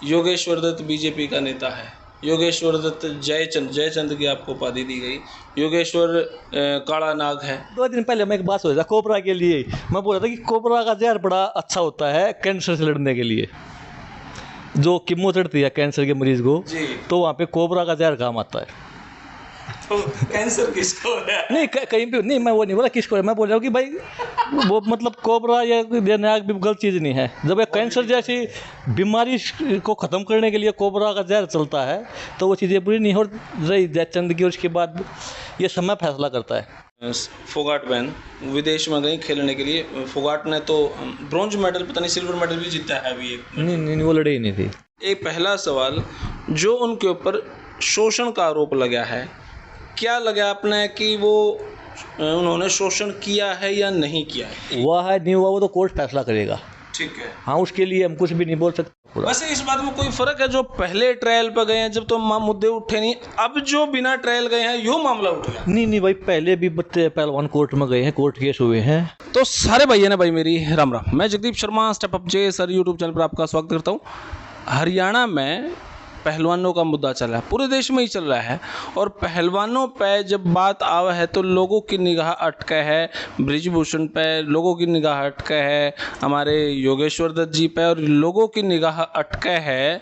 Yogeshwar Dutt BJP का नेता है। योगेश्वर दत्त जयचंद की आपको उपाधि दी गई। योगेश्वर काला नाग है। 2 दिन पहले मैं एक बात सोचा था कोबरा के लिए, मैं बोल रहा था कि कोबरा का जहर बड़ा अच्छा होता है कैंसर से लड़ने के लिए। जो कीमो चढ़ती है कैंसर के मरीज को, जी। तो वहाँ पे कोबरा का जहर काम आता है। तो कैंसर किसको है? नहीं कहीं भी नहीं, मैं वो नहीं बोला किसको है, मैं बोल रहा हूँ कि भाई वो मतलब कोबरा या नाग भी गलत चीज़ नहीं है। जब एक कैंसर जैसी बीमारी को ख़त्म करने के लिए कोबरा का जहर चलता है तो वो चीज़ें बुरी नहीं हो रही जयचंद की। और उसके बाद ये समय फैसला करता है। फोगाट बहन विदेश में गई खेलने के लिए। फोगाट ने तो ब्रॉन्ज मेडल, पता नहीं सिल्वर मेडल भी जीता है अभी एक। नहीं वो लड़ी ही नहीं थी। एक पहला सवाल, जो उनके ऊपर शोषण का आरोप लगा है, क्या लगा आपने कि वो उन्होंने शोषण किया है या नहीं किया है? हुआ है नहीं हुआ वो तो कोर्ट फैसला करेगा। ठीक है। हाँ, उसके लिए हम कुछ भी नहीं बोल सकते। वैसे इस बात में कोई फर्क है, जो पहले ट्रायल पर गए हैं जब तो मुद्दे उठे नहीं, अब जो बिना ट्रायल गए हैं यो मामला उठ गया? नहीं भाई, पहले भी बच्चे पहलवान कोर्ट में गए हैं, कोर्ट केस हुए हैं। तो सारे भैया ने भाई मेरी राम राम। मैं जगदीप शर्मा, स्टेप अप जे सर यूट्यूब चैनल पर आपका स्वागत करता हूँ। हरियाणा में पहलवानों का मुद्दा चल रहा है, पूरे देश में ही चल रहा है। और पहलवानों पे जब बात आवा है तो लोगों की निगाह अटके है ब्रिजभूषण पे, लोगों की निगाह अटके है हमारे योगेश्वर दत्त जी पे, और लोगों की निगाह अटके है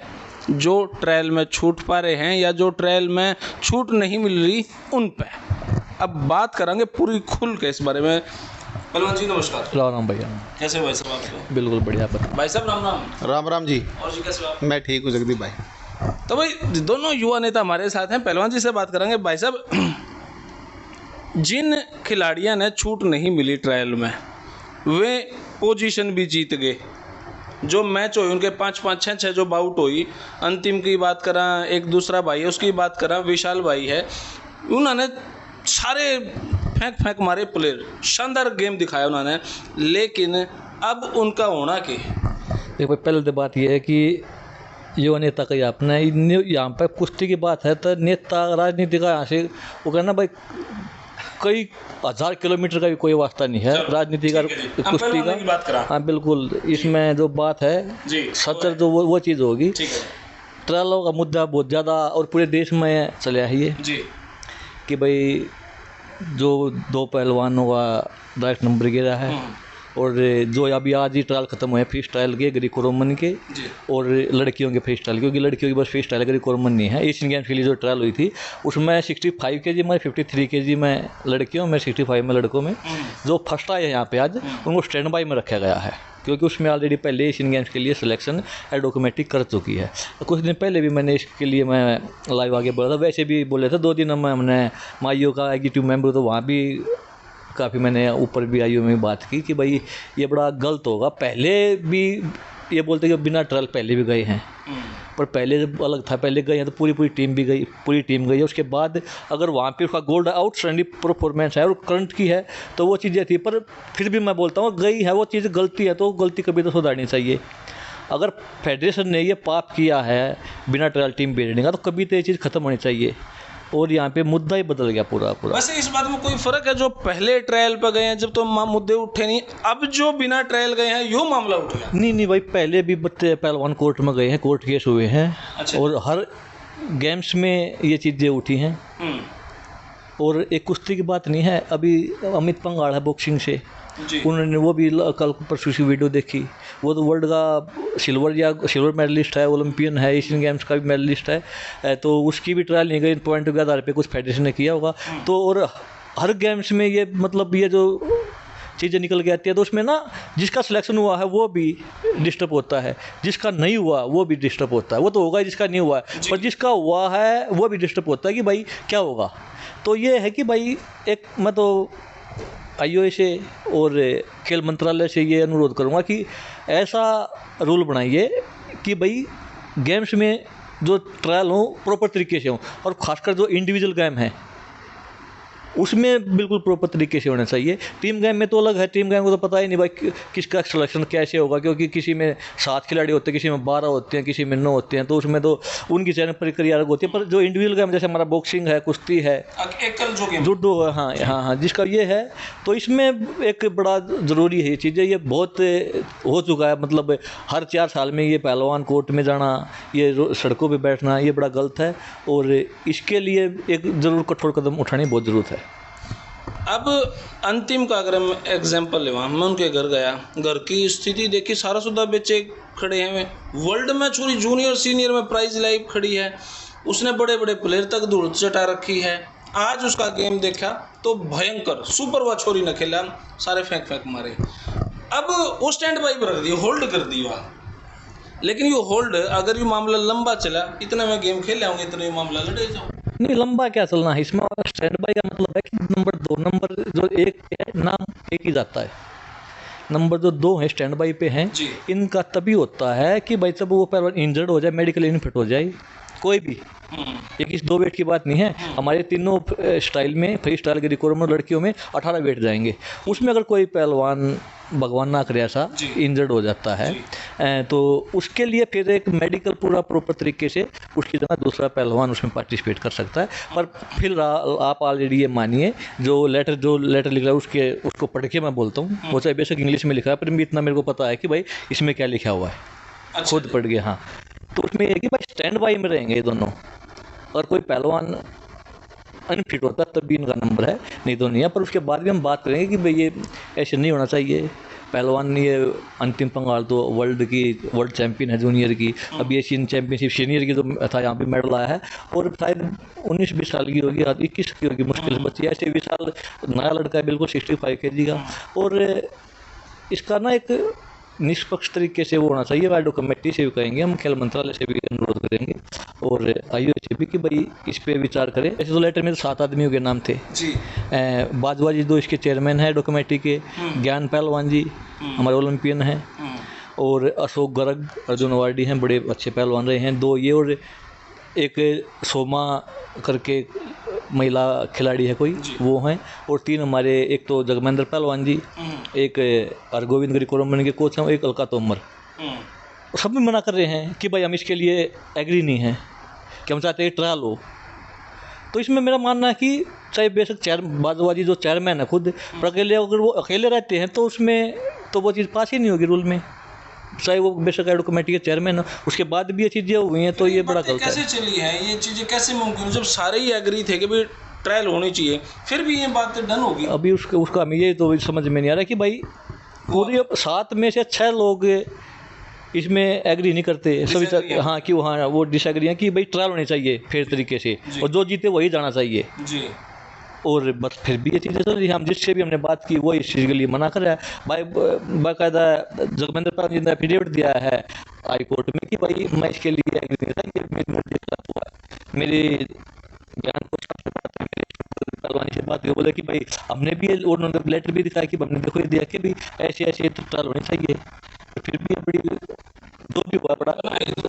जो ट्रायल में छूट पा रहे हैं या जो ट्रायल में छूट नहीं मिल रही उन पे। अब बात करेंगे पूरी खुल के इस बारे में। पहलवान जी नमस्कार। राम भैया। कैसे भाई साहब आप? बिल्कुल बढ़िया। भाई साहब राम राम। राम राम जी। और जी कैसे आप? मैं ठीक हूँ जगदीप भाई। तो भाई दोनों युवा नेता हमारे साथ हैं। पहलवान जी से बात करेंगे। भाई साहब, जिन खिलाड़ियों ने छूट नहीं मिली ट्रायल में, वे पोजीशन भी जीत गए। जो मैच हुए उनके 5-5, 6-6 जो बाउट हुई, अंतिम की बात करा, एक दूसरा भाई है उसकी बात करा, विशाल भाई है, उन्होंने सारे फेंक मारे प्लेयर, शानदार गेम दिखाया उन्होंने। लेकिन अब उनका होना क्या? देखो पहले तो बात यह है कि युवा नेता का अपना यहाँ पर कुश्ती की बात है तो नेता राजनीति का यहाँ से वो कहना भाई कई 1000 किलोमीटर का भी कोई वास्ता नहीं है राजनीति का कुश्ती का। हाँ बिल्कुल, इसमें जो बात है सच जो वो चीज़ होगी। ट्रायलों का मुद्दा बहुत ज़्यादा और पूरे देश में चला है ये कि भाई जो 2 पहलवानों का डायरेक्ट नंबर गिरा है, और जो अभी आज ही ट्रायल खत्म हुए फ्री स्टाइल के ग्रीको रोमन के और लड़कियों के फ्री स्टाइल, क्योंकि लड़कियों की बस फ्री स्टाइल ग्रीको रोमन नहीं है। एशियन गेम्स के लिए जो ट्रायल हुई थी उसमें 65 kg में, 53 kg में लड़कियों में, 65 में लड़कों में जो फर्स्ट आए हैं यहाँ पे आज उनको स्टैंड बाई में रखा गया है, क्योंकि उसमें ऑलरेडी पहले एशियन गेम्स के लिए सिलेक्शन ऑटोमेटिक कर चुकी है। कुछ दिन पहले भी मैंने इसके लिए मैं लाइव आगे बोला था, वैसे भी बोले थे 2 दिन में हमने माइयो का एग्जीक्यूटिव मेंबर, तो वहाँ भी काफ़ी मैंने ऊपर भी आईओ में बात की कि भाई ये बड़ा गलत होगा। पहले भी ये बोलते कि बिना ट्रायल पहले भी गए हैं, पर पहले जब अलग था, पहले गए हैं तो पूरी टीम भी गई, पूरी टीम गई है। उसके बाद अगर वहाँ पे उसका गोल्ड आउटस्टैंडिंग परफॉर्मेंस है और करंट की है तो वो चीज़ें थी, पर फिर भी मैं बोलता हूँ गई है वो चीज़ गलती है तो गलती कभी तो सुधारनी चाहिए। अगर फेडरेशन ने ये पाप किया है बिना ट्रायल टीम भेजने का तो कभी तो ये चीज़ खत्म होनी चाहिए, और यहाँ पे मुद्दा ही बदल गया पूरा। वैसे इस बात में कोई फर्क है, जो पहले ट्रायल पर गए हैं जब तो मुद्दे उठे नहीं, अब जो बिना ट्रायल गए हैं यो मामला उठ गया? नहीं भाई, पहले भी बच्चे पहलवान कोर्ट में गए हैं, कोर्ट केस हुए हैं। अच्छा। और हर गेम्स में ये चीज़ें उठी हैं। और एक कुश्ती की बात नहीं है, अभी अमित पंगाड़ है बॉक्सिंग से, उन्होंने वो भी कल परसों की वीडियो देखी, वो तो वर्ल्ड का सिल्वर मेडलिस्ट है, ओलंपियन है, एशियन गेम्स का भी मेडलिस्ट है, तो उसकी भी ट्रायल नहीं गई, पॉइंट के आधार पे कुछ फेडरेशन ने किया होगा। तो और हर गेम्स में ये मतलब ये जो चीज़ें निकल के आती है तो उसमें ना जिसका सिलेक्शन हुआ है वो भी डिस्टर्ब होता है, जिसका नहीं हुआ वो भी डिस्टर्ब होता है। वो तो होगा जिसका नहीं हुआ है, पर जिसका हुआ है वो भी डिस्टर्ब होता है कि भाई क्या होगा। तो ये है कि भाई एक मैं तो आईओए से और खेल मंत्रालय से ये अनुरोध करूँगा कि ऐसा रूल बनाइए कि भाई गेम्स में जो ट्रायल हो प्रॉपर तरीके से हो, और ख़ासकर जो इंडिविजुअल गेम है उसमें बिल्कुल प्रॉपर तरीके से होना चाहिए। टीम गेम में तो अलग है, टीम गेम को तो पता ही नहीं भाई किसका सिलेक्शन कैसे होगा, क्योंकि किसी में 7 खिलाड़ी होते हैं, किसी में 12 होते हैं, किसी में 9 होते हैं, तो उसमें तो उनकी चयन प्रक्रिया अलग होती है। पर जो इंडिविजुअल गेम जैसे हमारा बॉक्सिंग है, कुश्ती है, एकल जो गेम, जूडो है, हाँ हाँ हाँ, जिसका ये है, तो इसमें एक बड़ा ज़रूरी है ये चीज़ें। ये बहुत हो चुका है, मतलब हर 4 साल में ये पहलवान कोर्ट में जाना, ये सड़कों पे बैठना, ये बड़ा गलत है, और इसके लिए एक ज़रूर कठोर कदम उठाने की बहुत ज़रूरत है। अब अंतिम का अगर हम एग्जाम्पल लेवा, मैं उनके घर गया, घर की स्थिति देखी, सारा सुधा बेचे खड़े हैं, वर्ल्ड में छोरी जूनियर सीनियर में प्राइज लाइव खड़ी है, उसने बड़े बड़े प्लेयर तक धूल चटा रखी है। आज उसका गेम देखा तो भयंकर सुपर हुआ, छोरी न खेला, सारे फेंक फेंक मारे। अब वो स्टैंड बाई पर रख दिया, होल्ड कर दी वहाँ, लेकिन ये होल्ड अगर ये मामला लंबा चला, इतने में गेम खेल आऊँगे, इतने ये मामला लड़े जाओ। नहीं, लंबा क्या चलना है इसमें। स्टैंड बाई का मतलब है कि नंबर 2, नंबर जो 1 है, नाम एक ही जाता है। नंबर जो 2 है स्टैंड बाई पे हैं, इनका तभी होता है कि भाई जब वो पहलवान इंजर्ड हो जाए, मेडिकल इनफिट हो जाए, कोई भी। एक इस 2 वेट की बात नहीं है, हमारे तीनों स्टाइल में, फ्री स्टाइल के रिकॉर्ड में लड़कियों में 18 वेट जाएंगे। उसमें अगर कोई पहलवान भगवान ना करे ऐसा इंजर्ड हो जाता है, तो उसके लिए फिर एक मेडिकल पूरा प्रॉपर तरीके से उसकी जगह दूसरा पहलवान उसमें पार्टिसिपेट कर सकता है। पर फिर आप ऑलरेडी ये मानिए, जो लेटर लिख रहा है उसको पढ़ के मैं बोलता हूँ, वो चाहे बेशक इंग्लिश में लिखा है, पर इतना मेरे को पता है कि भाई इसमें क्या लिखा हुआ है, खुद पढ़ गया। हाँ, तो उसमें ये कि भाई स्टैंड बाई में रहेंगे ये दोनों, और कोई पहलवान अनफिट होता है तभी इनका नंबर है, नहीं तो नहीं है। पर उसके बाद भी हम बात करेंगे कि भाई ये ऐसे नहीं होना चाहिए। पहलवान ये अंतिम पंगाल तो वर्ल्ड चैंपियन है जूनियर की, अब ये चैंपियनशिप सीनियर की जो था यहाँ पे मेडल आया है, और शायद 19-20 साल की होगी, 21 की होगी मुश्किल से बच्ची, ऐसे 20 साल नया लड़का है, बिल्कुल 65 kg का। और इसका ना एक निष्पक्ष तरीके से वो होना चाहिए। वाइडो कमेटी से भी कहेंगे, हम खेल मंत्रालय से भी अनुरोध करेंगे, और आईओ से भी कि भाई इस पे विचार करें। ऐसे तो लेटर में 7 आदमियों के नाम थे जी। बाजवा जी 2 इसके चेयरमैन हैं डो कमेटी के, ज्ञान पहलवान जी हमारे ओलंपियन हैं, और अशोक गर्ग, अर्जुन अवार्डी हैं, बड़े अच्छे पहलवान रहे हैं 2 ये, और एक सोमा करके महिला खिलाड़ी है कोई, वो हैं, और 3 हमारे, एक तो जगमेंद्र पहलवान जी, एक हरगोविंद गरीकोरमन के कोच हैं, एक अलका तोमर। सब भी मना कर रहे हैं कि भाई हम इसके लिए एग्री नहीं हैं, कि हम चाहते हैं ट्रायल हो। तो इसमें मेरा मानना है कि चाहे बेशक बाजवाजी जो चेयरमैन है खुद, पर अकेले अगर वो अकेले रहते हैं तो उसमें तो वो चीज़ पास ही नहीं होगी रूल में, चाहे वो बेशक एडो कमेटी के चेयरमैन हो, उसके बाद भी ये चीज़ें हुई हैं, तो ये बड़ा गलत है। कैसे चली है ये चीज़ें, कैसे मुमकिन, जब सारे ही एग्री थे कि भाई ट्रायल होनी चाहिए, फिर भी ये बात डन होगी। अभी उसका हमें ये तो समझ में नहीं आ रहा कि भाई पूरे 7 में से 6 लोग इसमें एग्री नहीं करते सभी। हाँ, कि हाँ वो डिसएग्री हैं कि भाई ट्रायल होनी चाहिए फेयर तरीके से, और जो जीते वही जाना चाहिए जी। और बस फिर भी ये चीज़ें चल रही हैं। हम जिससे भी हमने बात की वो इस चीज़ के लिए मना कर रहा है। भाई बाकायदा जगमेंद्र पाल जी ने एफिडेविट दिया है हाई कोर्ट में कि भाई मैं इसके लिए एग्री नहीं था, ये मेरे खिलाफ हुआ है। मेरे ज्ञान को पहलवानी से बात हुई, बोले कि भाई हमने भी, और उन्होंने लेटर भी दिखाया कि हमने देखो ये दिया कि भी ऐसे ऐसे तो ट्रायल होनी चाहिए, तो फिर भी बड़ी जो भी हुआ बड़ा,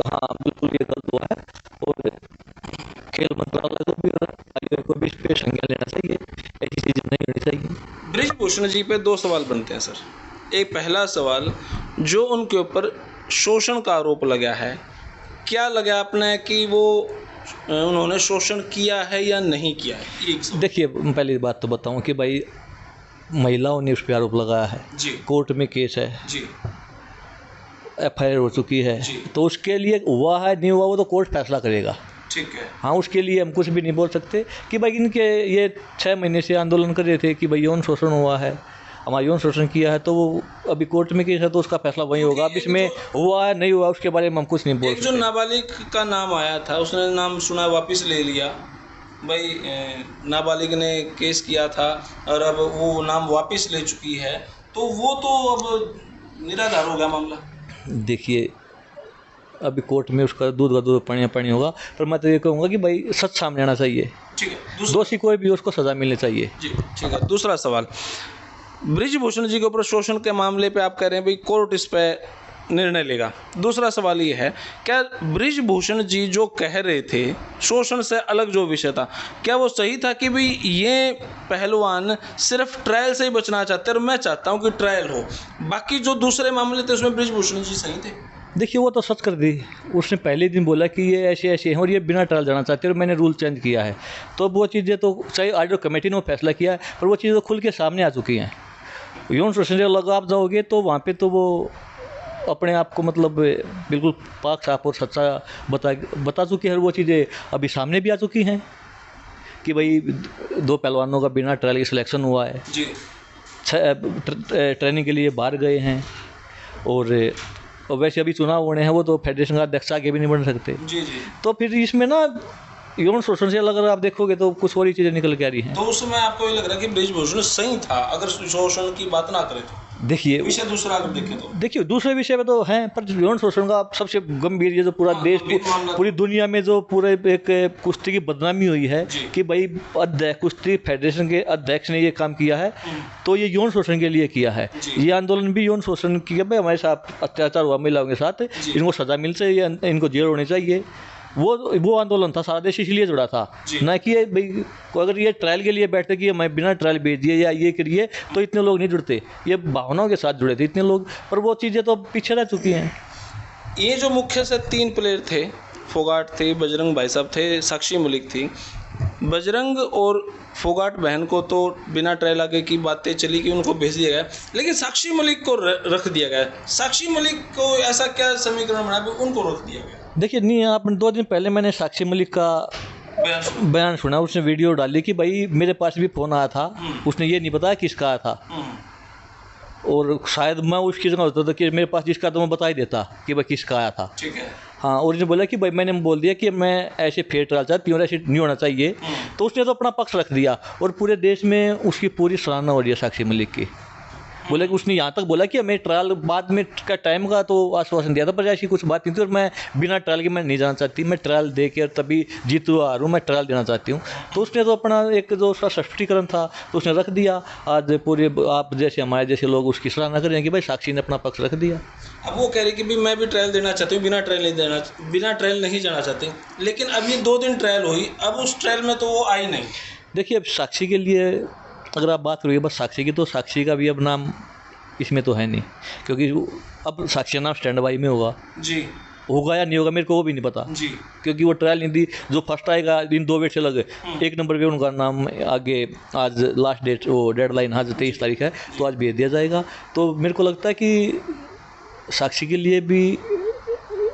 हाँ बिल्कुल ये गलत हुआ है, और खेल मंत्रालय को भी और आईओए को भी इस पे संज्ञान लेना चाहिए, ऐसी चीज़ें नहीं होनी चाहिए। बृजभूषण जी पे 2 सवाल बनते हैं सर। एक पहला सवाल, जो उनके ऊपर शोषण का आरोप लगा है, क्या लगा आपने कि वो उन्होंने शोषण किया है या नहीं किया है? देखिए, पहली बात तो बताऊं कि भाई महिलाओं ने उस पर आरोप लगाया है जी, कोर्ट में केस है जी, FIR हो चुकी है, तो उसके लिए हुआ है नहीं हुआ वो तो कोर्ट फैसला करेगा, ठीक है। हाँ, उसके लिए हम कुछ भी नहीं बोल सकते कि भाई इनके ये 6 महीने से आंदोलन कर रहे थे कि भाई यौन शोषण हुआ है, हमारा यौन शोषण किया है, तो वो अभी कोर्ट में केस है तो उसका फैसला वही होगा। अब इसमें हुआ है नहीं हुआ उसके बारे में हम कुछ नहीं बोल सकते। जो नाबालिग का नाम आया था, उसने नाम सुना वापस ले लिया, भाई नाबालिग ने केस किया था और अब वो नाम वापस ले चुकी है, तो वो तो अब निराधार हो गया मामला। देखिए, अभी कोर्ट में उसका दूध का दूध पानी होगा, पर मैं तो ये कहूँगा कि भाई सच सामने आना चाहिए, ठीक है। दोषी कोई भी उसको सज़ा मिलनी चाहिए जी, ठीक है। दूसरा सवाल, बृजभूषण जी के ऊपर शोषण के मामले पे आप कह रहे हैं भाई कोर्ट इस पे निर्णय लेगा। दूसरा सवाल ये है, क्या बृजभूषण जी जो कह रहे थे शोषण से अलग जो विषय था, क्या वो सही था कि भाई ये पहलवान सिर्फ ट्रायल से ही बचना चाहते हैं और मैं चाहता हूँ कि ट्रायल हो, बाकी जो दूसरे मामले थे उसमें बृजभूषण जी सही थे? देखिए वो तो सच कर दी, उसने पहले दिन बोला कि ये ऐसे ऐसे हैं और ये बिना ट्रायल जाना चाहते हैं और मैंने रूल चेंज किया है। तो वो चीज़ें तो चाहे आर्डर कमेटी ने वो फैसला किया है, पर वो चीज़ें तो खुल के सामने आ चुकी हैं। यौन शोषण से अलग आप जाओगे तो वहाँ पे तो वो अपने आप को मतलब बिल्कुल पाक साफ और सच्चा बता चुकी है। वो चीज़ें अभी सामने भी आ चुकी हैं कि भाई 2 पहलवानों का बिना ट्रायल की सिलेक्शन हुआ है जी। ट्रेनिंग के लिए बाहर गए हैं और वैसे अभी चुनाव होने हैं, वो तो फेडरेशन का अध्यक्ष आगे भी नहीं बन सकते। जी जी। तो फिर इसमें ना यौन शोषण से अगर आप देखोगे तो कुछ और ही चीज़ें निकल के आ रही हैं। तो उसमें आपको ये लग रहा है कि बृजभूषण सही था अगर शोषण की बात ना करें तो? देखिए विषय दूसरा अगर देखें तो देखिए दूसरे विषय में तो हैं, पर यौन शोषण का सबसे गंभीर ये जो पूरा देश पूरी दुनिया में जो पूरे एक कुश्ती की बदनामी हुई है कि भाई कुश्ती फेडरेशन के अध्यक्ष ने ये काम किया है, तो ये यौन शोषण के लिए किया है। ये आंदोलन भी यौन शोषण की, भाई हमारे साथ अत्याचार हुआ महिलाओं के साथ, इनको सजा मिल चाहिए, इनको जेल होनी चाहिए। वो आंदोलन था, सारा देश इसलिए जुड़ा था, ना कि ये भाई अगर ये ट्रायल के लिए बैठते कि मैं बिना ट्रायल भेज दिए या ये करिए तो इतने लोग नहीं जुड़ते, ये भावनाओं के साथ जुड़े थे इतने लोग, पर वो चीज़ें तो पीछे रह चुकी हैं। ये जो मुख्य से 3 प्लेयर थे, फोगाट थे, बजरंग भाई साहब थे, साक्षी मलिक थी। बजरंग और फोगाट बहन को तो बिना ट्रायल आगे की बातें चली कि उनको भेज दिया गया, लेकिन साक्षी मलिक को रख दिया गया। साक्षी मलिक को ऐसा क्या समीकरण बना कि उनको रख दिया गया? देखिए नहीं, आपने 2 दिन पहले मैंने साक्षी मलिक का बयान सुना। उसने वीडियो डाली कि भाई मेरे पास भी फ़ोन आया था, उसने ये नहीं बताया किसका आया था, और शायद मैं उसकी जगह होता था कि मेरे पास जिसका तो मैं बता ही देता कि भाई किसका आया था। ठीक है। हाँ, और उसने बोला कि भाई मैंने बोल दिया कि मैं ऐसे फेयर ट्रायल चाहती हूँ, ऐसे नहीं होना चाहिए। तो उसने तो अपना पक्ष रख दिया और पूरे देश में उसकी पूरी सराहना हो रही है साक्षी मलिक की। बोला कि उसने यहाँ तक बोला कि मैं ट्रायल बाद में का टाइम का तो आश्वासन दिया था, पर ऐसी कुछ बात नहीं थी और मैं बिना ट्रायल के मैं नहीं जाना चाहती, मैं ट्रायल दे के तभी जीतू हारूँ, मैं ट्रायल देना चाहती हूँ। तो उसने तो अपना एक जो उसका स्पष्टीकरण था तो उसने रख दिया। आज पूरे आप जैसे हमारे जैसे लोग उसकी सराहना करें कि भाई साक्षी ने अपना पक्ष रख दिया। अब वो कह रही कि भी मैं भी ट्रायल देना चाहती हूँ, बिना ट्रायल नहीं जाना चाहती, लेकिन अभी 2 दिन ट्रायल हुई, अब उस ट्रायल में तो वो आई नहीं। देखिए अब साक्षी के लिए अगर आप बात करोगे बस साक्षी की, तो साक्षी का भी अब नाम इसमें तो है नहीं, क्योंकि अब साक्षी का नाम स्टैंड बाई में होगा जी, होगा या नहीं होगा मेरे को वो भी नहीं पता जी, क्योंकि वो ट्रायल नहीं दी। जो फर्स्ट आएगा इन 2 वेट से लगे 1 नंबर पे उनका नाम आगे, आज लास्ट डेट वो डेडलाइन आज 23 तारीख है, तो आज भेज दिया जाएगा। तो मेरे को लगता है कि साक्षी के लिए भी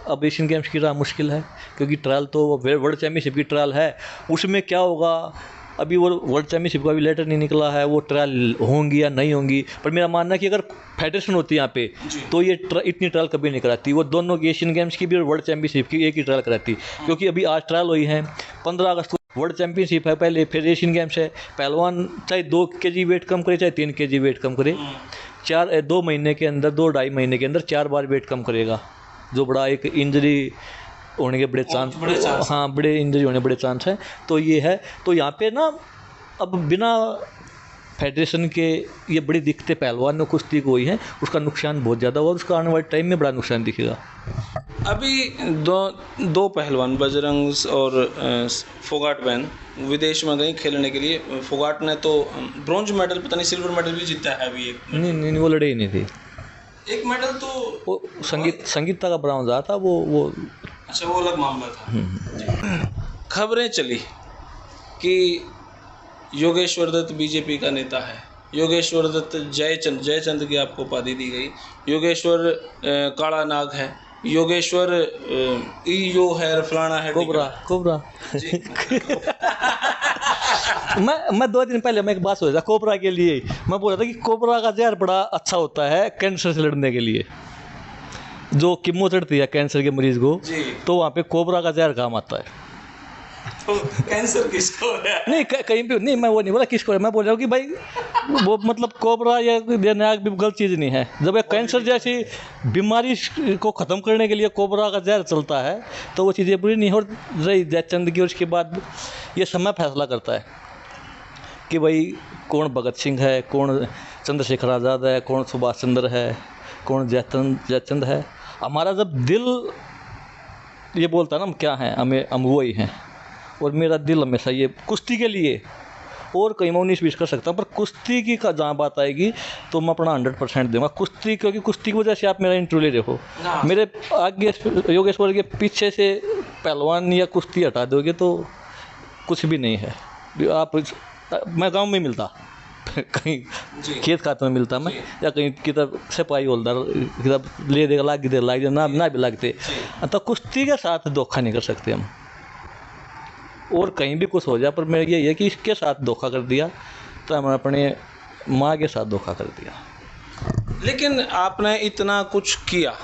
अब एशियन गेम्स की राह मुश्किल है, क्योंकि ट्रायल तो वर्ल्ड चैम्पियनशिप की ट्रायल है, उसमें क्या होगा अभी वो वर्ल्ड चैम्पियनशिप का भी लेटर नहीं निकला है, वो ट्रायल होंगी या नहीं होंगी। पर मेरा मानना है कि अगर फेडरेशन होती यहाँ पे तो ये इतनी ट्रायल कभी नहीं कराती, वो दोनों की एशियन गेम्स की भी और वर्ल्ड चैम्पियनशिप की एक ही ट्रायल कराती, क्योंकि अभी आज ट्रायल हुई है, 15 अगस्त को वर्ल्ड चैम्पियनशिप है पहले, फिर एशियन गेम्स है। पहलवान चाहे 2 kg वेट कम करे चाहे 3 kg वेट कम करे, 2 महीने के अंदर 2-2.5 महीने के अंदर 4 बार वेट कम करेगा, जो बड़ा एक इंजरी होने के बड़े चांस, हाँ बड़े इंजरी होने बड़े चांस हैं। तो ये है, तो यहाँ पे ना अब बिना फेडरेशन के ये बड़ी दिक्कतें पहलवान में कुश्ती को हुई हैं, उसका नुकसान बहुत ज़्यादा हुआ, उसका आने वाले टाइम में बड़ा नुकसान दिखेगा। अभी दो पहलवान बजरंग और फोगाट बहन विदेश में गई खेलने के लिए। फोगाट ने तो ब्रॉन्ज मेडल, पता नहीं सिल्वर मेडल भी जीता है अभी एक। नहीं वो लड़े ही नहीं थे, एक मेडल तो वो संगीता का ब्राउन रहा था वो अच्छा, वो अलग मामला था। खबरें चली कि योगेश्वर दत्त बीजेपी का नेता है, योगेश्वर दत्त जयचंद की आपको उपाधि दी गई, योगेश्वर काला नाग है, योगेश्वर ईयो है, फलाना है, कोबरा मैं 2 दिन पहले मैं एक बात सोच रहा था कोबरा के लिए, मैं बोल रहा था कि कोबरा का जहर बड़ा अच्छा होता है कैंसर से लड़ने के लिए, जो कीमो चढ़ती है कैंसर के मरीज को, तो वहाँ पे कोबरा का जहर काम आता है। तो कैंसर किसको है? नहीं कहीं भी नहीं, मैं वो नहीं बोला किसको है, मैं बोल रहा हूँ कि भाई वो मतलब कोबरा या नाग भी गलत चीज़ नहीं है। जब एक कैंसर जैसी बीमारी को ख़त्म करने के लिए कोबरा का जहर चलता है तो वो चीज़ें बुरी नहीं हो रही जयचंद की। और उसके बाद ये समय फैसला करता है कि भाई कौन भगत सिंह है, कौन चंद्रशेखर आज़ाद है, कौन सुभाष चंद्र है, कौन जयचंद है। हमारा जब दिल ये बोलता है ना हम क्या हैं, हम वही हैं, और मेरा दिल हमेशा ये कुश्ती के लिए, और कहीं मैं 19-20 कर सकता हूँ, पर कुश्ती की का जहाँ बात आएगी तो मैं अपना 100% दूंगा कुश्ती, क्योंकि कुश्ती की वजह से आप मेरा इंटरव्यू ले रहे हो। मेरे आगे योगेश्वर के पीछे से पहलवान या कुश्ती हटा दोगे तो कुछ भी नहीं है। आप मैं गांव में मिलता, कहीं खेत खाते में मिलता मैं, या कहीं किताब सिपाही होलदार किताब ले देगा, लाग दे लाग ना भी लगते, तो कुश्ती के साथ धोखा नहीं कर सकते हम, और कहीं भी कुछ हो जाए। पर मेरा यही है कि इसके साथ धोखा कर दिया तो हमने अपने माँ के साथ धोखा कर दिया। लेकिन आपने इतना कुछ किया,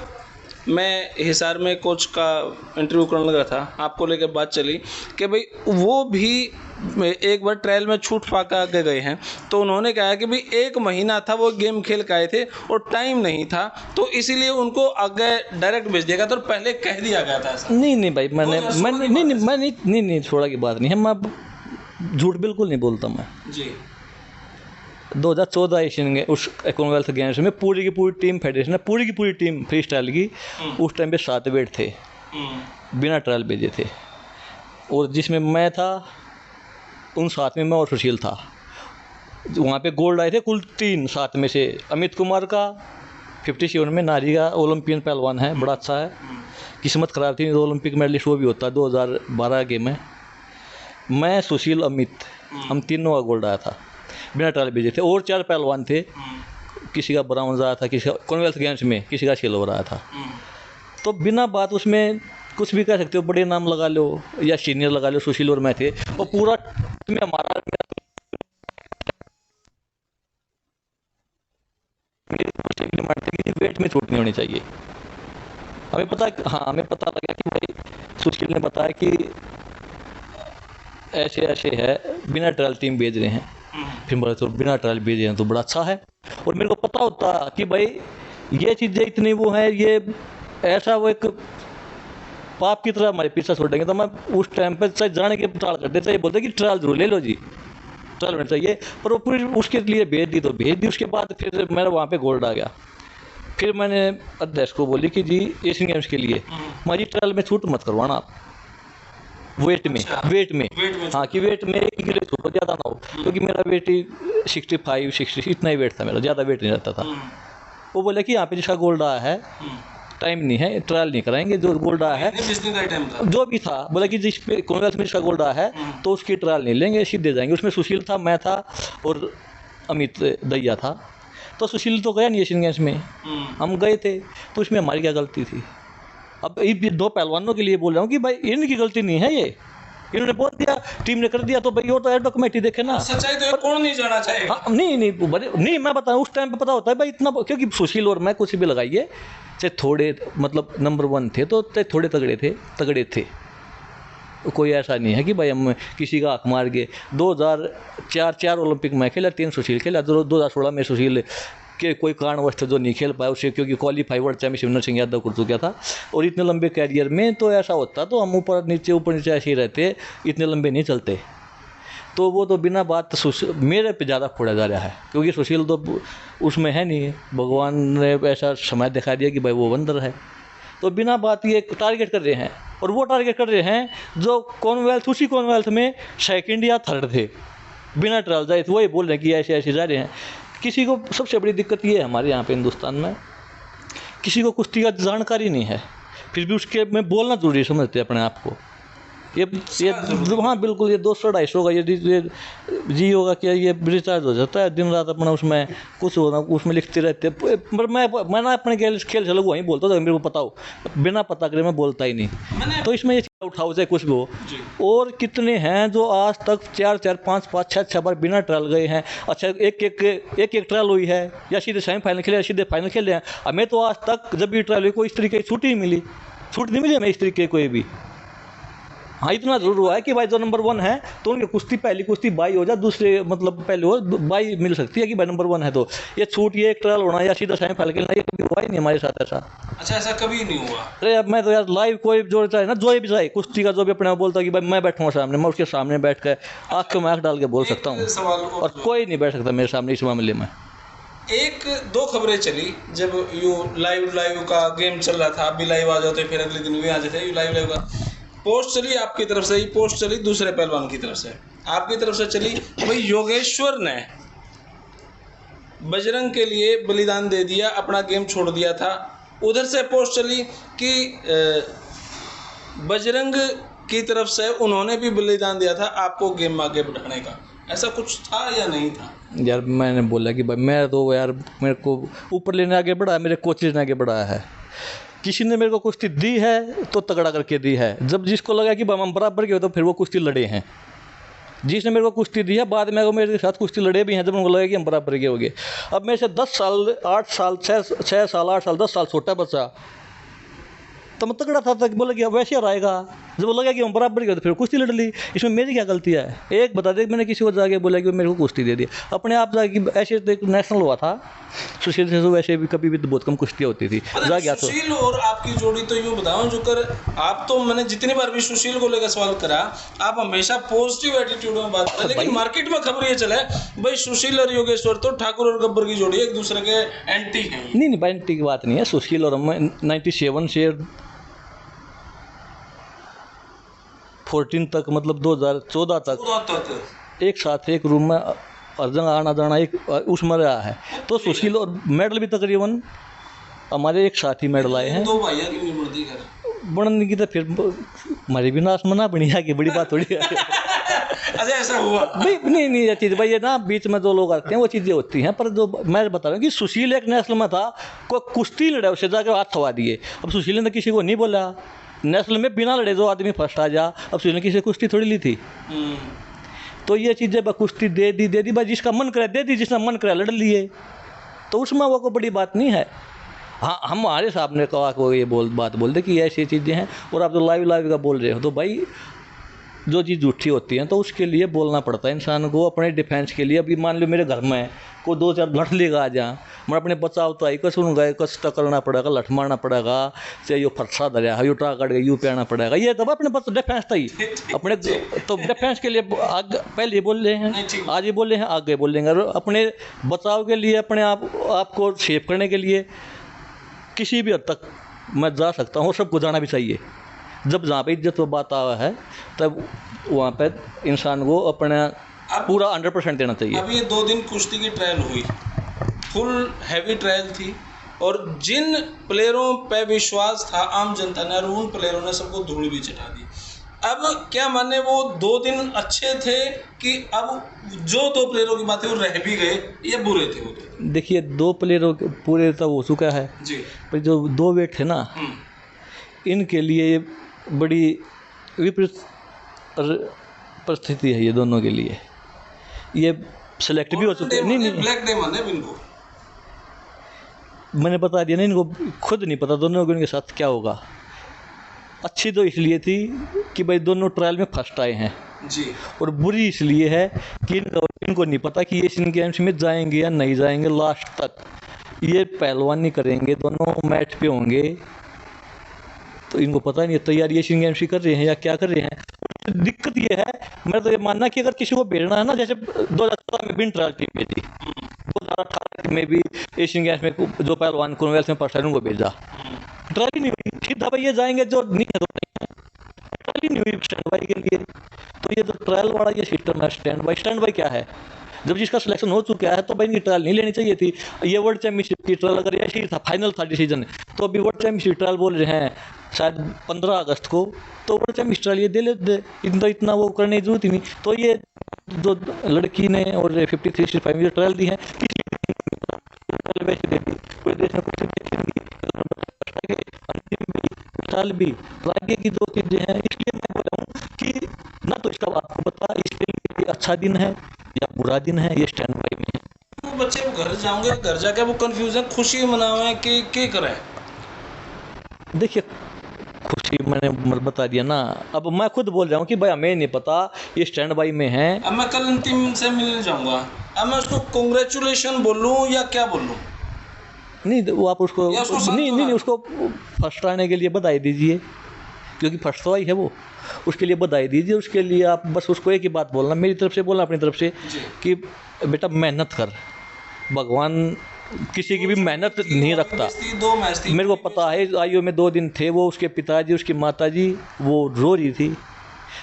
मैं हिसार में कोच का इंटरव्यू करने लगा था, आपको लेकर बात चली कि भाई वो भी एक बार ट्रायल में छूट पा के गए हैं, तो उन्होंने कहा कि भाई 1 महीना था वो गेम खेल के आए थे और टाइम नहीं था, तो इसीलिए उनको आगे डायरेक्ट भेज दिया गया था और पहले कह दिया गया था ऐसा। नहीं भाई, मैं नहीं छोड़ा की बात नहीं है, मैं झूठ बिल्कुल नहीं बोलता मैं जी। 2014 एशियन गेम उस कॉमनवेल्थ गेम्स में पूरी की पूरी टीम फेडरेशन है, पूरी की पूरी टीम फ्री स्टाइल की, उस टाइम पे 7 वेट थे बिना ट्रायल भेजे थे, और जिसमें मैं था उन 7 में मैं और सुशील था। वहाँ पे गोल्ड आए थे कुल 3, 7 में से अमित कुमार का 57 में, नारी का ओलंपियन पहलवान है, बड़ा अच्छा है, किस्मत ख़राब थी, ओलंपिक मेडलिस्ट वो भी होता है 2012 गेम में। मैं सुशील अमित हम तीनों का गोल्ड आया था, बिना ट्रायल भेजे थे, और 4 पहलवान थे, किसी का ब्राउन्ज आया था, किसी का कॉमनवेल्थ गेम्स में किसी का सिल्वर आया था। तो बिना बात उसमें कुछ भी कह सकते हो, बड़े नाम लगा लो या सीनियर लगा लो, सुशील और मैं थे, और पूरा में हमारा वेट में छूट नहीं होनी चाहिए। हमें पता, हाँ हमें पता लगा कि भाई सुशील ने बताया कि ऐसे ऐसे है, बिना ट्रायल टीम भेज रहे हैं, फिर बोला तो बिना ट्रायल भेजे हैं तो बड़ा अच्छा है। और मेरे को पता होता कि भाई ये चीज़ें इतनी वो है, ये ऐसा वो एक पाप की तरह हमारे पीछे छोड़ेंगे, तो मैं उस टाइम पर चाहे जाने के ट्रायल करते, चाहे बोलते कि ट्रायल जरूर ले लो जी, ट्रायल होना चाहिए, पर वो पूरी उसके लिए भेज दी, तो भेज दी। उसके बाद फिर मेरा वहाँ पे गोल्ड आ गया। फिर मैंने अध्यक्ष को बोली कि जी एशियन गेम्स के लिए हमारी ट्रायल में छूट मत करवाना आप, वेट में हाँ, कि वेट में 1 किलो छूट हो, ज़्यादा ना हो, क्योंकि मेरा वेट ही 65-60 इतना ही वेट था मेरा, ज़्यादा वेट नहीं रहता था। वो बोले कि यहाँ पे जिसका गोल्ड आया है टाइम नहीं है, ट्रायल नहीं कराएंगे, जो गोल्ड आया है जो भी था, बोला कि जिस पे कॉमनवेल्थ में जिसका गोल्ड आया है तो उसकी ट्रायल नहीं लेंगे, सीधे जाएंगे। उसमें सुशील था, मैं था और अमित दैया था। तो सुशील तो गया नहीं एशियन गेम्स में, हम गए थे, तो उसमें हमारी क्या गलती थी? अब ये 2 पहलवानों के लिए बोल रहा हूँ कि भाई इनकी गलती नहीं है, ये इन्होंने बोल दिया, टीम ने कर दिया, तो भाई वो तो एड कमेटी देखे ना, सच्चाई तो कौन नहीं जाना चाहेगा। हाँ, नहीं मैं बताऊँ, उस टाइम पे पता होता है भाई इतना, क्योंकि सुशील और मैं कुछ भी लगाइए, चाहे थोड़े मतलब नंबर 1 थे तो चाहे थोड़े तगड़े थे, कोई ऐसा नहीं है कि भाई हम किसी का हक मार गए। 2004 ओलंपिक में खेला, 3 सुशील खेला, 2016 में सुशील के कोई कारणवश जो नहीं खेल पाया उसे, क्योंकि qualify world championship Narsingh Yadav कर चुका था। और इतने लंबे कैरियर में तो ऐसा होता तो हम ऊपर नीचे ऐसे ही रहते, इतने लंबे नहीं चलते। तो वो तो बिना बात मेरे पे ज़्यादा फोड़ा जा रहा है, क्योंकि सुशील तो उसमें है नहीं, भगवान ने ऐसा समय दिखा दिया कि भाई वो बंदर है। तो बिना बात ये टारगेट कर रहे हैं, और वो टारगेट कर रहे हैं जो कॉमनवेल्थ, उसी कॉमनवेल्थ में 2nd या 3rd थे, बिना ट्रायल जाए, तो वही बोल रहे हैं कि ऐसे ऐसे जा रहे हैं। किसी को सबसे बड़ी दिक्कत ये है हमारे यहाँ पे हिंदुस्तान में, किसी को कुश्ती का जानकारी नहीं है, फिर भी उसके में बोलना जरूरी समझते हैं अपने आप को। ये हाँ बिल्कुल, ये 200-250 का ये जी होगा क्या, ये रिचार्ज हो जाता है, दिन रात अपना उसमें कुछ होना, उसमें लिखते रहते हैं। पर मैं ना अपने खेल से लोग वहीं बोलता था, मेरे को पता हो, बिना पता करे मैं बोलता ही नहीं। तो इसमें ये उठाओ चाहे कुछ भी हो। और कितने हैं जो आज तक 4-4, 5-5, 6-6 बार बिना ट्रायल गए हैं। अच्छा, एक ट्रायल हुई है, या सीधे सेमीफाइनल खेले या सीधे फाइनल खेले हैं। हमें तो आज तक जब भी ट्रायल हुई कोई इस तरीके की छूट नहीं मिली हमें इस तरीके कोई भी। हाँ, इतना जरूर हुआ है कि भाई जो नंबर 1 है तो उनकी कुश्ती, पहली कुश्ती बाई हो जाए, दूसरे मतलब पहले हो बाई मिल सकती है कि भाई नंबर 1 है। तो ये छूट, ये एक ट्रायल होना या सीधा सेमीफाइनल खेलना, ये कभी हुआ ही नहीं हमारे साथ ऐसा। अच्छा, ऐसा कभी नहीं हुआ? अरे अब मैं तो यार लाइव कोई जो चाहे ना, जो भी चाहे कुश्ती का, जो भी अपने आप बोलता कि भाई मैं बैठूँगा सामने, मैं उसके सामने बैठ कर आँख में आँख डाल के बोल सकता हूँ, और कोई नहीं बैठ सकता मेरे सामने इस मामले में। एक दो खबरें चली जब यू लाइव का गेम चल रहा था, आप भी लाइव आ जाते, फिर अगले दिन भी आ जाते, यू लाइव का पोस्ट चली, आपकी तरफ से ही पोस्ट चली, दूसरे पहलवान की तरफ से, आपकी तरफ से चली भाई योगेश्वर ने बजरंग के लिए बलिदान दे दिया, अपना गेम छोड़ दिया था। उधर से पोस्ट चली कि बजरंग की तरफ से उन्होंने भी बलिदान दिया था आपको गेम आगे बढ़ाने का। ऐसा कुछ था या नहीं था? यार मैंने बोला कि भाई मैं तो यार मेरे को ऊपर लेने आगे बढ़ा है, मेरे कोच लेने आगे बढ़ाया है। किसी ने मेरे को कुश्ती दी है तो तगड़ा करके दी है। जब जिसको लगा कि हम बराबर के हो तो फिर वो कुश्ती लड़े हैं। जिसने मेरे को कुश्ती दी है बाद में वो मेरे साथ कुश्ती लड़े भी हैं जब उनको लगा कि हम बराबर के हो गए। अब मेरे से 10 साल 8 साल 6 साल 8 साल 10 साल छोटा बच्चा तो मैं तगड़ा था तक बोला कि अब वैसे आएगा। जब वो लगा कि हम बराबर के तो फिर कुश्ती लड़ ली। इसमें मेरी क्या गलती है? एक बता दे, मैंने किसी को जाके बोला कि मेरे को कुश्ती दे दी, अपने आप जाके ऐसे तो एक नेशनल हुआ था सुशील से, वैसे भी कभी भी तो बहुत कम कुश्तियाँ होती थी, जा गया तो। सुशील और आपकी जोड़ी तो यूँ बताऊँ जो कर आप तो मैंने जितनी बार भी सुशील को लेकर सवाल करा आप हमेशा पॉजिटिव एटीट्यूड में बात करें, लेकिन मार्केट में खबर ये चला है भाई सुशील और योगेश्वर तो ठाकुर और गब्बर की जोड़ी एक दूसरे के एंटी हैं। नहीं एंटी की बात नहीं है। सुशील और हम 97 से 14 तक मतलब 2014 तक एक साथ एक रूम में हर जगह आना जाना एक उसमें रहा है। तो सुशील और मेडल भी तकरीबन हमारे एक साथ ही मेडल आए हैं। दो भैया की नहीं बढ़ती कर बढ़ने की तो फिर हमारी भी नाश मना बनी है कि बड़ी बात थोड़ी है। अच्छा ऐसा हुआ भाई नहीं ये चीज़ भाई ये ना बीच में जो लोग आते हैं वो चीज़ें होती हैं। पर जो मैं बता रहा हूँ कि सुशील एक नेशनल में था, कोई कुश्ती लड़ा उसे जाकर हाथ थवा दिए। अब सुशील ने किसी को नहीं बोला, नेशनल में बिना लड़े जो आदमी फर्स्ट आ जा। अब सुशील ने किसी कुश्ती थोड़ी ली थी। तो ये चीज़ें कुश्ती दे दी भाई, जिसका मन करे दे दी, जिसका मन करे लड़ लिए, तो उसमें वो कोई बड़ी बात नहीं है। हाँ हमारे साहब ने कहा को ये बात बोल दे कि ऐसी चीज़ें हैं। और आप जो लाइव का बोल रहे हो तो भाई जो चीज़ झूठी होती है तो उसके लिए बोलना पड़ता है इंसान को अपने डिफेंस के लिए। अभी मान लो मेरे घर में को 2-4 लठ लेगा आ जा, मैं अपने बचाव तो आई कस सुनूंगा, कष्ट करना पड़ेगा, लठ मारना पड़ेगा, चाहे यो फरसा धरिया है, यो ट्रा कट गई, यू पे आना पड़ेगा। ये तो अपने बस डिफेंस था ही अपने, तो डिफेंस के लिए आगे पहले बोल रहे हैं, आज ही बोल रहे हैं, आगे बोल देंगे। अपने बचाव के लिए अपने आपको सेव करने के लिए किसी भी हद तक मैं जा सकता हूँ, सबको जाना भी चाहिए। जब जहाँ पे इज्जत बात आवा है तब वहाँ पे इंसान को अपना पूरा 100% देना चाहिए। अब ये 2 दिन कुश्ती की ट्रायल हुई, फुल हैवी ट्रायल थी, और जिन प्लेयरों पे विश्वास था आम जनता ने, और उन प्लेयरों ने सबको धूल भी चटा दी। अब क्या माने वो 2 दिन अच्छे थे कि अब जो 2 प्लेयरों की बात है वो रह भी गए, ये बुरे थे वो? देखिए 2 प्लेयरों पूरे तो हो चुका है जी, पर जो 2 वेट थे ना इनके लिए बड़ी विपरीत परिस्थिति है ये दोनों के लिए। ये सेलेक्ट भी हो चुके हैं। नहीं ब्लैक डे माने इनको, मैंने बता दिया ना, इनको खुद नहीं पता दोनों को इनके साथ क्या होगा। अच्छी तो इसलिए थी कि भाई दोनों ट्रायल में फर्स्ट आए हैं जी, और बुरी इसलिए है कि इनको नहीं पता कि एशियन गेम्स में जाएंगे या नहीं जाएंगे लास्ट तक। ये पहलवानी करेंगे, दोनों मैच पे होंगे, तो इनको पता नहीं है तैयारी एशियन गेम्स की कर रहे हैं या क्या कर रहे हैं। दिक्कत ये है, मैं तो ये मानना कि अगर किसी को भेजना है ना, जैसे 2014 में बिन ट्रायल टीम में थी, 2018 में भी एशियन गेम्स में जो पहलवान कॉमनवेल्थ में फर्स्ट आए उनको भेजा, ट्रायल ही नहीं हुई। सीधा भाई ये जाएंगे जो नहीं है तो नहीं है, ट्रायल ही नहीं हुई स्टैंड बाई के लिए। तो ये जो ट्रायल वाला ये सिस्टम है स्टैंड बाई क्या है? जब जिसका सिलेक्शन हो चुका है तो भाई इनकी ट्रायल नहीं लेनी चाहिए थी। ये वर्ल्ड चैंपियनशिप की ट्रायल अगर ऐसी था, फाइनल था डिसीजन, तो अभी वर्ल्ड चैंपियनशिप ट्रायल बोल रहे हैं शायद 15 अगस्त को, तो वर्ल्ड चैंपियनशिप ट्रायल ये दे लेते, इतना वो करने की जरूरत ही नहीं। तो ये जो लड़की ने और 53-65 ट्रायल दी है कोई देश में ट्रायल भी आगे की 2 चीज़ें हैं। इसलिए मैं बोल रहा हूँ कि ना तो इसका आपको पता इसके लिए अच्छा दिन है या बुरा दिन है, ये स्टैंड बाई में है। वो बच्चे वो घर जाओगे, घर जाके वो कंफ्यूज है, खुशी मनावे कि क्या करें। देखिए खुशी मैंने बता दिया ना, अब मैं खुद बोल रहा हूँ कि भाई हमें नहीं पता, ये स्टैंड बाई में है। अब मैं कल अंतिम से मिलने जाऊंगा, अब मैं उसको कॉन्ग्रेचुलेशन बोलूँ या क्या बोलूँ? नहीं वो आप उसको नहीं उसको फर्स्ट आने के लिए बधाई दीजिए, क्योंकि फर्स्ट तो आई है वो, उसके लिए बधाई दीजिए। उसके लिए आप बस उसको एक ही बात बोलना, मेरी तरफ से बोलना, अपनी तरफ से कि बेटा मेहनत कर, भगवान किसी की भी मेहनत नहीं रखता। 2 मैच थी। मेरे को पता है, आयु में 2 दिन थे वो, उसके पिताजी उसकी माताजी वो रो रही थी,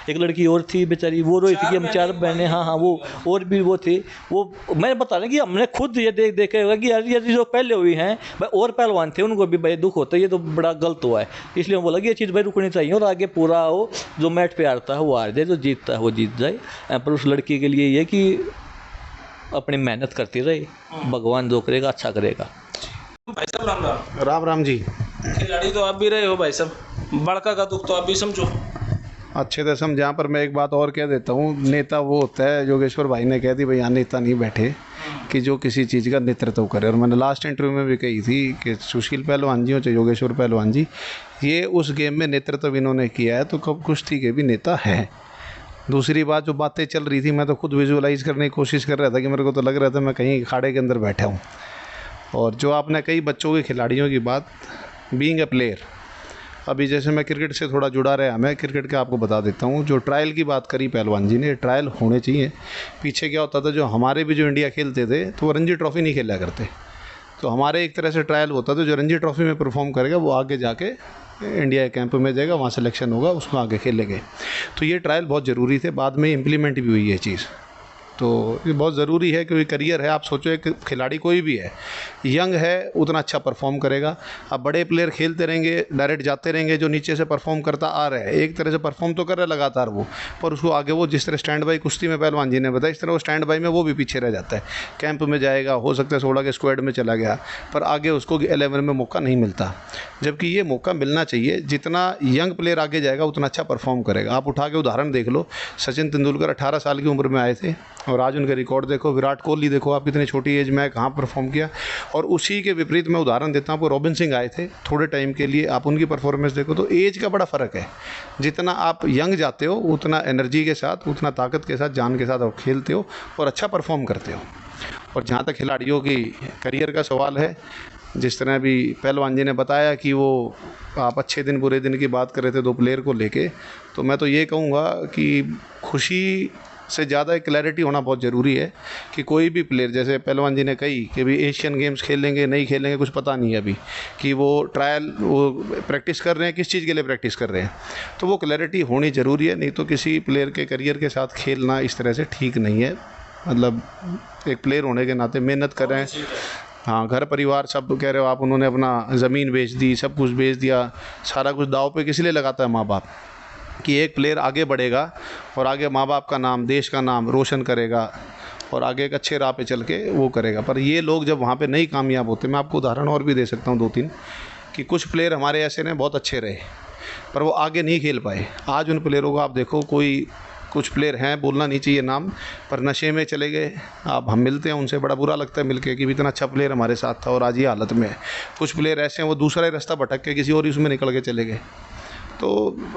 एक लड़की और थी बेचारी वो रो रही थी कि हम 4 बहनें, हाँ वो और भी वो थे। वो मैं बता रहा कि हमने खुद ये देखे होगा कि यार ये जो पहले हुई हैं भाई और पहलवान थे उनको भी भाई दुख होता है, ये तो बड़ा गलत हुआ है। इसलिए मैं बोला कि ये चीज़ भाई रुकनी चाहिए और आगे पूरा हो, जो मैट पे हारता है वो हार जाए, जो जीतता है वो जीत जाए। पर उस लड़की के लिए ये कि अपनी मेहनत करती रहे, भगवान जो करेगा अच्छा करेगा। भाई साहब राम राम। राम राम जी। खिलाड़ी तो आप भी रहे हो भाई साहब, बड़का का दुख तो आप भी समझो। अच्छे से समझा, पर मैं एक बात और कह देता हूँ, नेता वो होता है, योगेश्वर भाई ने कह दी भाई यहाँ नेता नहीं बैठे कि जो किसी चीज़ का नेतृत्व करे। और मैंने लास्ट इंटरव्यू में भी कही थी कि सुशील पहलवान जी हो चाहे योगेश्वर पहलवान जी, ये उस गेम में नेतृत्व इन्होंने किया है तो कब कुश्ती के भी नेता है। दूसरी बात, जो बातें चल रही थी मैं तो खुद विजुअलाइज़ करने की कोशिश कर रहा था कि मेरे को तो लग रहा था मैं कहीं अखाड़े के अंदर बैठा हूँ। और जो आपने कई बच्चों के खिलाड़ियों की बात, बीइंग ए प्लेयर, अभी जैसे मैं क्रिकेट से थोड़ा जुड़ा रहा, मैं क्रिकेट का आपको बता देता हूँ। जो ट्रायल की बात करी पहलवान जी ने, ट्रायल होने चाहिए। पीछे क्या होता था, जो हमारे भी जो इंडिया खेलते थे तो वो रणजी ट्रॉफ़ी नहीं खेला करते, तो हमारे एक तरह से ट्रायल होता था, जो रणजी ट्रॉफ़ी में परफॉर्म करेगा वो आगे जाके इंडिया के कैंप में जाएगा, वहाँ सिलेक्शन होगा, उसमें आगे खेलेंगे। तो ये ट्रायल बहुत ज़रूरी थे, बाद में इम्प्लीमेंट भी हुई ये चीज़। तो ये बहुत ज़रूरी है क्योंकि करियर है। आप सोचो एक खिलाड़ी कोई भी है, यंग है उतना अच्छा परफॉर्म करेगा। अब बड़े प्लेयर खेलते रहेंगे, डायरेक्ट जाते रहेंगे, जो नीचे से परफॉर्म करता आ रहा है एक तरह से परफॉर्म तो कर रहा है लगातार वो, पर उसको आगे वो जिस तरह स्टैंड बाई कुश्ती में पहलवान जी ने बताया, इस तरह वो स्टैंड बाई में वो भी पीछे रह जाता है। कैंप में जाएगा, हो सकता है 16 के स्क्वाड में चला गया, पर आगे उसको 11 में मौका नहीं मिलता। जबकि ये मौका मिलना चाहिए, जितना यंग प्लेयर आगे जाएगा उतना अच्छा परफॉर्म करेगा। आप उठा के उदाहरण देख लो, सचिन तेंदुलकर 18 साल की उम्र में आए थे और आज उनके रिकॉर्ड देखो। विराट कोहली देखो आप, इतनी छोटी एज में कहाँ परफॉर्म किया। और उसी के विपरीत मैं उदाहरण देता हूँ, रॉबिन सिंह आए थे थोड़े टाइम के लिए, आप उनकी परफॉर्मेंस देखो। तो एज का बड़ा फ़र्क है, जितना आप यंग जाते हो उतना एनर्जी के साथ, उतना ताकत के साथ, जान के साथ आप खेलते हो और अच्छा परफॉर्म करते हो। और जहाँ तक खिलाड़ियों की करियर का सवाल है, जिस तरह भी पहलवान जी ने बताया कि वो आप अच्छे दिन बुरे दिन की बात कर रहे थे 2 प्लेयर को लेके, तो मैं तो ये कहूँगा कि खुशी से ज़्यादा एक क्लैरिटी होना बहुत ज़रूरी है कि कोई भी प्लेयर, जैसे पहलवान जी ने कही कि भी एशियन गेम्स खेलेंगे नहीं खेलेंगे कुछ पता नहीं है अभी, कि वो ट्रायल वो प्रैक्टिस कर रहे हैं, किस चीज़ के लिए प्रैक्टिस कर रहे हैं, तो वो क्लैरिटी होनी ज़रूरी है। नहीं तो किसी प्लेयर के करियर के साथ खेलना इस तरह से ठीक नहीं है। मतलब एक प्लेयर होने के नाते मेहनत कर रहे हैं, हाँ घर परिवार सब कह रहे हो आप, उन्होंने अपना ज़मीन बेच दी, सब कुछ बेच दिया, सारा कुछ दाव पे किस लिए लगाता है माँ बाप, कि एक प्लेयर आगे बढ़ेगा और आगे माँ बाप का नाम, देश का नाम रोशन करेगा और आगे एक अच्छे राह पे चल के वो करेगा। पर ये लोग जब वहाँ पे नहीं कामयाब होते, मैं आपको उदाहरण और भी दे सकता हूँ 2-3, कि कुछ प्लेयर हमारे ऐसे ने बहुत अच्छे रहे पर वो आगे नहीं खेल पाए। आज उन प्लेयरों को आप देखो, कोई कुछ प्लेयर हैं, बोलना नहीं चाहिए नाम, पर नशे में चले गए। आप हम मिलते हैं उनसे, बड़ा बुरा लगता है मिलके कि इतना अच्छा प्लेयर हमारे साथ था और आज ये हालत में है। कुछ प्लेयर ऐसे हैं वो दूसरा ही रास्ता भटक के किसी और ही उसमें निकल के चले गए। तो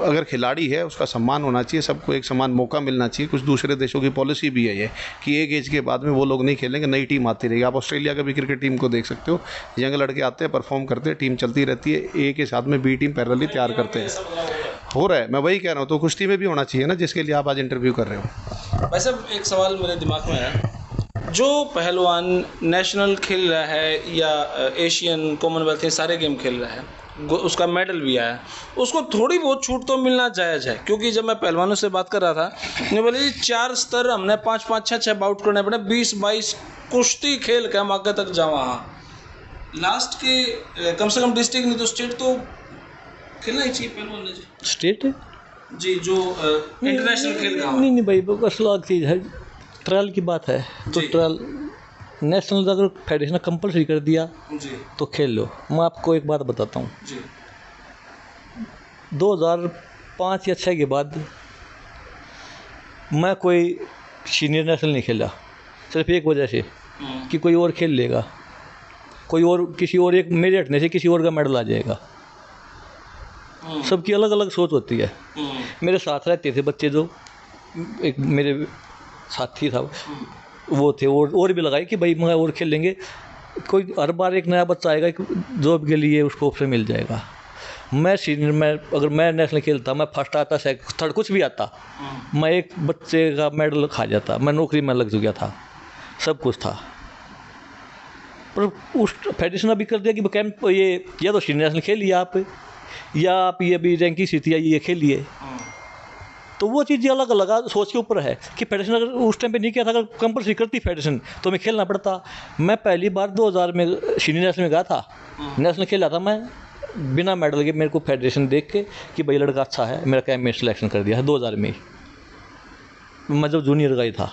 अगर खिलाड़ी है उसका सम्मान होना चाहिए, सबको एक समान मौका मिलना चाहिए। कुछ दूसरे देशों की पॉलिसी भी है ये कि एक एज के बाद में वो लोग नहीं खेलेंगे, नई टीम आती रहेगी। आप ऑस्ट्रेलिया का भी क्रिकेट टीम को देख सकते हो, यंग लड़के आते हैं, परफॉर्म करते हैं, टीम चलती रहती है, ए के साथ में बी टीम पैरेलली तैयार करते हैं। हो रहा है, मैं वही कह रहा हूँ। तो कुश्ती में भी होना चाहिए ना, जिसके लिए आप आज इंटरव्यू कर रहे हो। वैसे एक सवाल मेरे दिमाग में है, जो पहलवान नेशनल खेल रहा है या एशियन, कॉमनवेल्थ, सारे गेम खेल रहा है, उसका मेडल भी आया, उसको थोड़ी बहुत छूट तो मिलना जायज़ है। क्योंकि जब मैं पहलवानों से बात कर रहा था, ने बोले 4 स्तर हमने 5-5, 6-6 बाउट करने पड़े, 20-22 कुश्ती खेल के हम आगे तक जाओ। वहाँ लास्ट के कम से कम डिस्ट्रिक्ट नहीं तो स्टेट तो खेलना ही चाहिए पहलवान ने जी। स्टेट जी, जो इंटरनेशनल खेल का नहीं भाई, बस अलग चीज़ है। ट्रायल की बात है तो ट्रायल नेशनल अगर फेडरेशन ने कंपलसरी कर दिया जी तो खेल लो। मैं आपको एक बात बताता हूँ, जी 2005 या 6 के बाद मैं कोई सीनियर नेशनल नहीं खेला, सिर्फ एक वजह से कि कोई और खेल लेगा, कोई और किसी और एक मेरे हटने से किसी और का मेडल आ जाएगा। सबकी अलग अलग सोच होती है। मेरे साथ रहते थे बच्चे, जो एक मेरे साथी था वो थे, और भी लगाए कि भाई मैं और खेलेंगे, कोई हर बार एक नया बच्चा आएगा जॉब के लिए, उसको ऑप्शन मिल जाएगा। मैं सीनियर में अगर मैं नेशनल खेलता, मैं फर्स्ट आता, सेकंड, थर्ड, कुछ भी आता, मैं एक बच्चे का मेडल खा जाता। मैं नौकरी में लग चुका था, सब कुछ था। पर उस फेडरेशन अभी कर दिया कि कैंप ये या तो सीनियर नेशनल खेलिए आप, या आप ये अभी रैंकिंग सी थी ये खेलिए। तो वो चीज़ें अलग अलग सोच के ऊपर है कि फेडरेशन अगर उस टाइम पे नहीं किया था, अगर कंपलसरी करती फेडरेशन तो हमें खेलना पड़ता। मैं पहली बार 2000 में सीनियर नेशनल में गया था, नेशनल खेला था मैं बिना मेडल के। मेरे को फेडरेशन देख के कि भाई लड़का अच्छा है, मेरा कैंप में सिलेक्शन कर दिया है 2000 में ही, मैं जब जूनियर का ही था।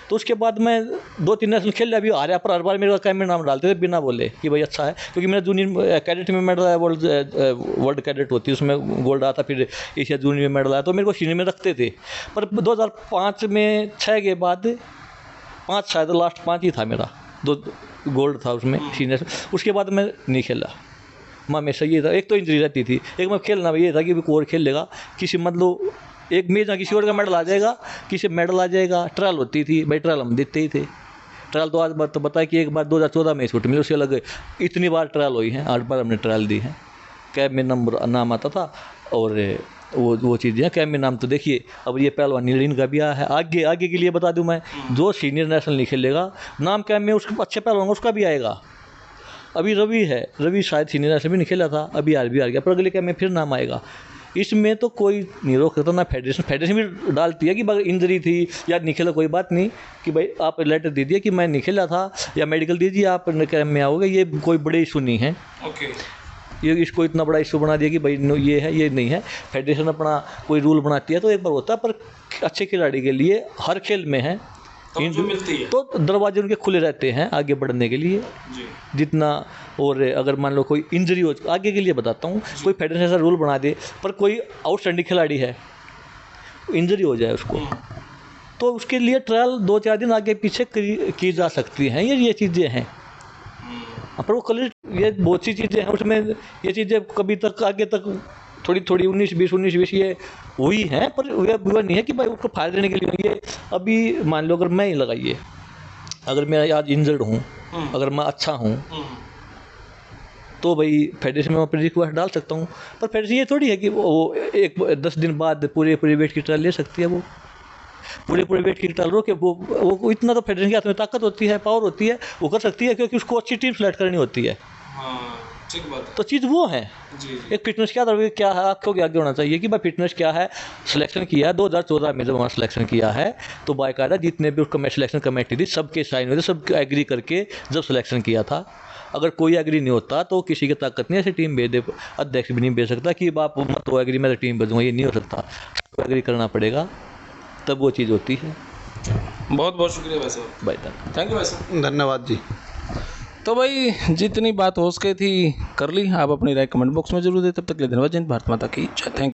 तो उसके बाद मैं 2-3 नेशनल खेल लिया, अभी आ रहा, पर हर बार मेरे कैंप में नाम डालते थे बिना बोले कि भाई अच्छा है, क्योंकि मेरा जूनियर कैडेट में मेडल आया, वर्ल्ड कैडेट होती है उसमें गोल्ड आता, फिर एशिया जूनियर में मेडल आया, तो मेरे को सीनियर में रखते थे। पर 2005 में 6 के बाद 5 शायद लास्ट 5 ही था मेरा, 2 गोल्ड था उसमें सीनियर। उसके बाद मैं नहीं खेला। मैं हमेशा ये था, एक तो इंजरी रहती थी, एक मैं खेलना ये था कि कोई और खेल लेगा, किसी मतलब एक में ना किसी और का मेडल आ जाएगा, किसी मेडल आ जाएगा। ट्रायल होती थी भाई, ट्रायल हम देते ही थे। ट्रायल तो आज बात तो बताया कि एक बार 2014 में छूट मिली, उससे अलग इतनी बार ट्रायल हुई हैं, 8 बार हमने ट्रायल दी हैं। कैब में नाम आता था, और वो चीज़ें कैब में नाम तो देखिए। अब ये पहलवान नीलिन का भी आया है, आगे के लिए बता दूं मैं, जो सीनियर नेशनल नहीं खेलेगा नाम कैब में उसके अच्छे पहलवान उसका भी आएगा। अभी रवि है, रवि शायद सीनियर नेशनल भी नहीं खेला था, अभी हार गया, पर अगले कैब में फिर नाम आएगा। इसमें तो कोई नहीं रोक सकता ना फेडरेशन भी डालती है कि इंजरी थी या नहीं खेला, कोई बात नहीं कि भाई आप लेटर दे दिए कि मैं नहीं खेला था, या मेडिकल दीजिए आप कैंप में आओगे, ये कोई बड़े इशू नहीं है। ये इसको इतना बड़ा इशू बना दिया कि भाई ये है ये नहीं है। फेडरेशन अपना कोई रूल बनाती है तो एक बार होता है, पर अच्छे खिलाड़ी के लिए हर खेल में है तो दरवाजे उनके खुले रहते हैं आगे बढ़ने के लिए जितना। और अगर मान लो कोई इंजरी हो, आगे के लिए बताता हूँ, कोई फेडरेशन ऐसा रूल बना दे पर कोई आउटस्टैंडिंग खिलाड़ी है, इंजरी हो जाए उसको, तो उसके लिए ट्रायल 2-4 दिन आगे पीछे की जा सकती हैं। ये चीज़ें हैं, पर वो कल ये बहुत सी चीज़ें हैं उसमें। ये चीज़ें कभी तक आगे तक थोड़ी 19-20 ये हुई हैं, पर वो नहीं है कि भाई उसको फायदा देने के लिए। ये अभी मान लो अगर मैं ही लगाइए, अगर मैं आज इंजर्ड हूँ, अगर मैं अच्छा हूँ तो भाई फेडरेशन में अपनी रिक्वेस्ट डाल सकता हूँ। पर फेडरेशन ये थोड़ी है कि वो 10 दिन बाद पूरे वेट की ट्रायल ले सकती है। वो पूरे वेट की ट्रायल रोके, वो इतना तो फेडरेशन के हाथ में ताकत होती है, पावर होती है, वो कर सकती है, क्योंकि उसको अच्छी टीम सेलेक्ट करनी होती है। ठीक बात है। तो चीज़ वो है जी। एक फिटनेस क्या है आपको आगे होना चाहिए कि भाई फिटनेस क्या है। सिलेक्शन किया है 2014 में, जब हमारा सिलेक्शन किया है तो बाकायदा जितने भी उसका सिलेक्शन कमेटी थी सबके साइन हुए थे, सब एग्री करके जब सिलेक्शन किया था। अगर कोई एग्री नहीं होता तो किसी की ताकत नहीं, ऐसी टीम भेज दे, अध्यक्ष भी नहीं भेज सकता कि आप मत तो एग्री मैं तो टीम भेजूँगा, ये नहीं हो सकता। एग्री करना पड़ेगा तब वो चीज़ होती है। बहुत बहुत शुक्रिया भाई साहब। भाई थैंक यू भाई साहब। धन्यवाद जी। तो भाई जितनी बात हो सके थी कर ली। आप अपनी राय कमेंट बॉक्स में जरूर दें। तब तक के लिए धन्यवाद। जय हिंद, भारत माता की जय। थैंक